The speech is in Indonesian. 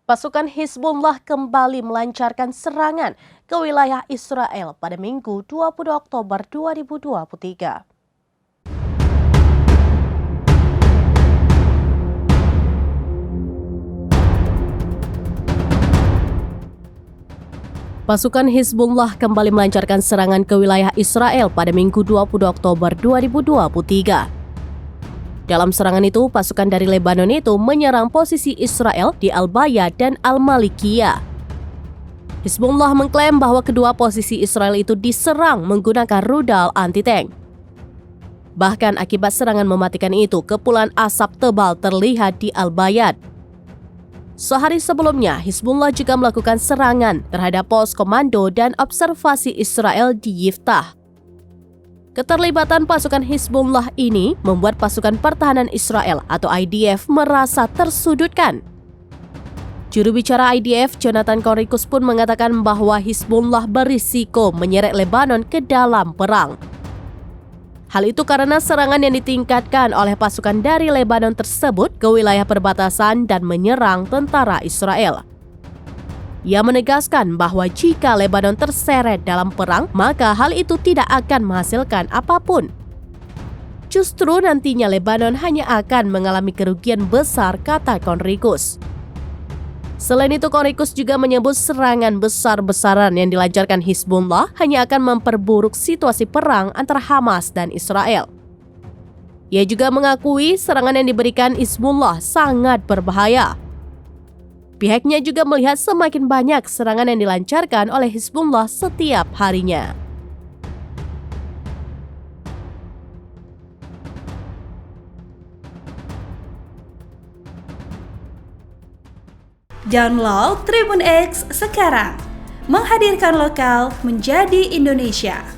Pasukan Hizbullah kembali melancarkan serangan ke wilayah Israel pada Minggu 20 Oktober 2023. Pasukan Hizbullah kembali melancarkan serangan ke wilayah Israel pada Minggu 20 Oktober 2023. Dalam serangan itu, pasukan dari Lebanon itu menyerang posisi Israel di Al-Bayad dan Al-Malikiyah. Hizbullah mengklaim bahwa kedua posisi Israel itu diserang menggunakan rudal anti-tank. Bahkan akibat serangan mematikan itu, kepulan asap tebal terlihat di Al-Bayad. Sehari sebelumnya, Hizbullah juga melakukan serangan terhadap pos komando dan observasi Israel di Yiftah. Keterlibatan pasukan Hizbullah ini membuat pasukan pertahanan Israel atau IDF merasa tersudutkan. Juru bicara IDF, Jonathan Conricus pun mengatakan bahwa Hizbullah berisiko menyeret Lebanon ke dalam perang. Hal itu karena serangan yang ditingkatkan oleh pasukan dari Lebanon tersebut ke wilayah perbatasan dan menyerang tentara Israel. Ia menegaskan bahwa jika Lebanon terseret dalam perang, maka hal itu tidak akan menghasilkan apapun. Justru nantinya Lebanon hanya akan mengalami kerugian besar, kata Conricus. Selain itu, Conricus juga menyebut serangan besar-besaran yang dilancarkan Hizbullah hanya akan memperburuk situasi perang antara Hamas dan Israel. Ia juga mengakui serangan yang diberikan Hizbullah sangat berbahaya. Pihaknya juga melihat semakin banyak serangan yang dilancarkan oleh Hizbullah setiap harinya. Download Tribun X sekarang, menghadirkan lokal menjadi Indonesia.